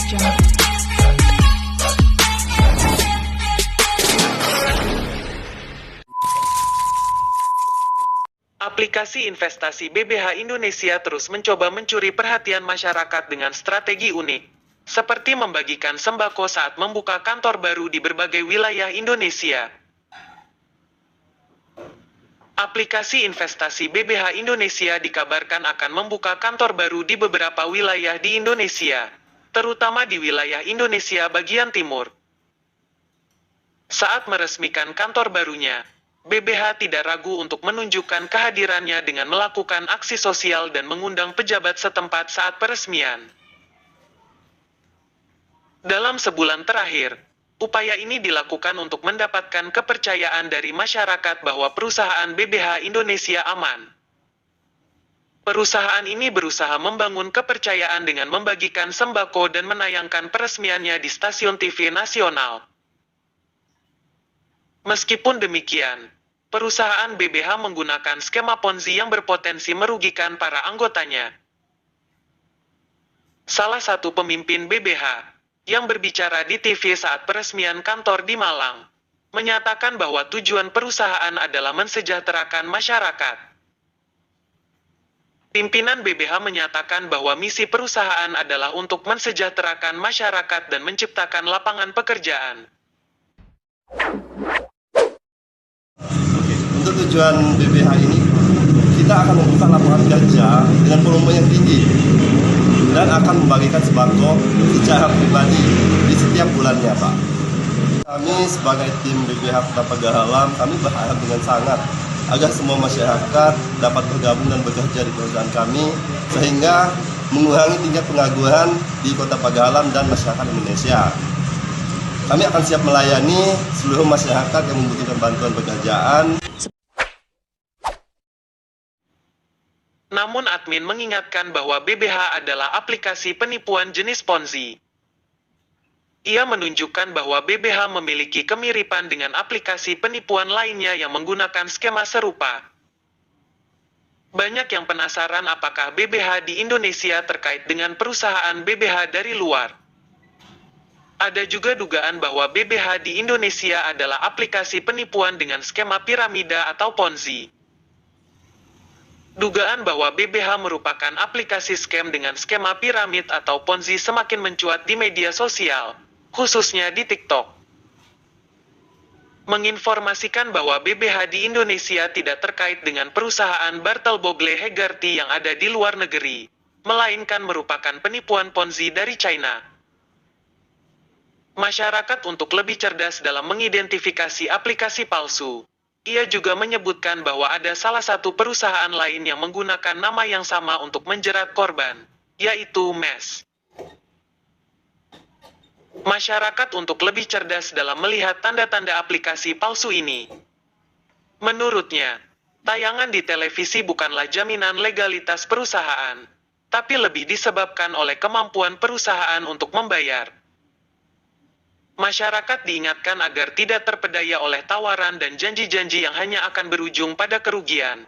Aplikasi investasi BBH Indonesia terus mencoba mencuri perhatian masyarakat dengan strategi unik, seperti membagikan sembako saat membuka kantor baru di berbagai wilayah Indonesia. Aplikasi investasi BBH Indonesia dikabarkan akan membuka kantor baru di beberapa wilayah di Indonesia, terutama di wilayah Indonesia bagian timur. Saat meresmikan kantor barunya, BBH tidak ragu untuk menunjukkan kehadirannya dengan melakukan aksi sosial dan mengundang pejabat setempat saat peresmian. Dalam sebulan terakhir, upaya ini dilakukan untuk mendapatkan kepercayaan dari masyarakat bahwa perusahaan BBH Indonesia aman. Perusahaan ini berusaha membangun kepercayaan dengan membagikan sembako dan menayangkan peresmiannya di stasiun TV nasional. Meskipun demikian, perusahaan BBH menggunakan skema Ponzi yang berpotensi merugikan para anggotanya. Salah satu pemimpin BBH, yang berbicara di TV saat peresmian kantor di Malang, menyatakan bahwa tujuan perusahaan adalah mensejahterakan masyarakat. Pimpinan BBH menyatakan bahwa misi perusahaan adalah untuk mensejahterakan masyarakat dan menciptakan lapangan pekerjaan. Untuk tujuan BBH ini, kita akan membuka lapangan kerja dengan volume yang tinggi dan akan membagikan sembako secara pribadi di setiap bulannya, Pak. Kami sebagai tim BBH Kota Pagahalam, kami berharap dengan sangat agar semua masyarakat dapat bergabung dan bekerja di perusahaan kami, sehingga mengurangi tingkat pengangguran di Kota Pagahalam dan masyarakat Indonesia. Kami akan siap melayani seluruh masyarakat yang membutuhkan bantuan pekerjaan. Namun admin mengingatkan bahwa BBH adalah aplikasi penipuan jenis Ponzi. Ia menunjukkan bahwa BBH memiliki kemiripan dengan aplikasi penipuan lainnya yang menggunakan skema serupa. Banyak yang penasaran apakah BBH di Indonesia terkait dengan perusahaan BBH dari luar. Ada juga dugaan bahwa BBH di Indonesia adalah aplikasi penipuan dengan skema piramida atau Ponzi. Dugaan bahwa BBH merupakan aplikasi scam dengan skema piramid atau Ponzi semakin mencuat di media sosial, khususnya di TikTok. Menginformasikan bahwa BBH di Indonesia tidak terkait dengan perusahaan Bartel Bogle Hegarty yang ada di luar negeri, melainkan merupakan penipuan Ponzi dari China. Masyarakat untuk lebih cerdas dalam mengidentifikasi aplikasi palsu. Ia juga menyebutkan bahwa ada salah satu perusahaan lain yang menggunakan nama yang sama untuk menjerat korban, yaitu MES. Masyarakat untuk lebih cerdas dalam melihat tanda-tanda aplikasi palsu ini. Menurutnya, tayangan di televisi bukanlah jaminan legalitas perusahaan, tapi lebih disebabkan oleh kemampuan perusahaan untuk membayar. Masyarakat diingatkan agar tidak terpedaya oleh tawaran dan janji-janji yang hanya akan berujung pada kerugian.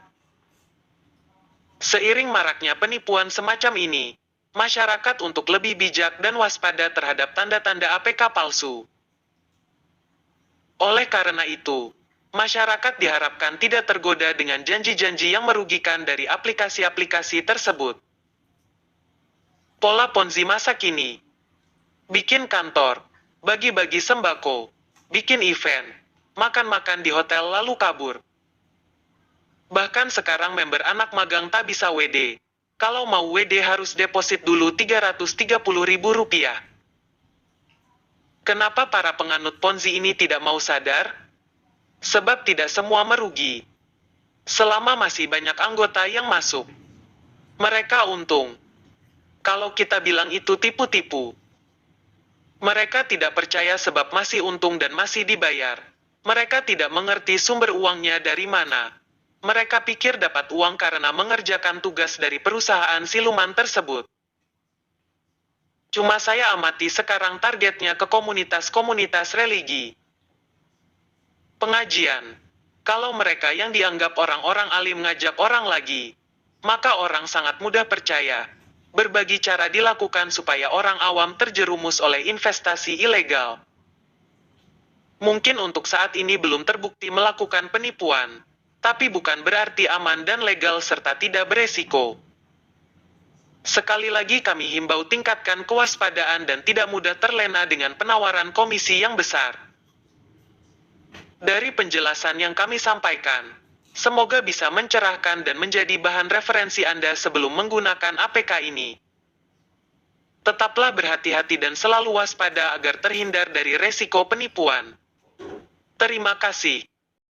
Seiring maraknya penipuan semacam ini, masyarakat untuk lebih bijak dan waspada terhadap tanda-tanda APK palsu. Oleh karena itu, masyarakat diharapkan tidak tergoda dengan janji-janji yang merugikan dari aplikasi-aplikasi tersebut. Pola Ponzi masa kini: bikin kantor, bagi-bagi sembako, bikin event, makan-makan di hotel lalu kabur. Bahkan sekarang member anak magang tak bisa WD. Kalau mau WD harus deposit dulu Rp330.000. Kenapa para penganut Ponzi ini tidak mau sadar? Sebab tidak semua merugi. Selama masih banyak anggota yang masuk, mereka untung. Kalau kita bilang itu tipu-tipu, mereka tidak percaya sebab masih untung dan masih dibayar. Mereka tidak mengerti sumber uangnya dari mana. Mereka pikir dapat uang karena mengerjakan tugas dari perusahaan siluman tersebut. Cuma saya amati sekarang targetnya ke komunitas-komunitas religi, pengajian. Kalau mereka yang dianggap orang-orang alim ngajak orang lagi, maka orang sangat mudah percaya. Berbagai cara dilakukan supaya orang awam terjerumus oleh investasi ilegal. Mungkin untuk saat ini belum terbukti melakukan penipuan, tapi bukan berarti aman dan legal serta tidak beresiko. Sekali lagi kami himbau tingkatkan kewaspadaan dan tidak mudah terlena dengan penawaran komisi yang besar. Dari penjelasan yang kami sampaikan, semoga bisa mencerahkan dan menjadi bahan referensi Anda sebelum menggunakan APK ini. Tetaplah berhati-hati dan selalu waspada agar terhindar dari resiko penipuan. Terima kasih.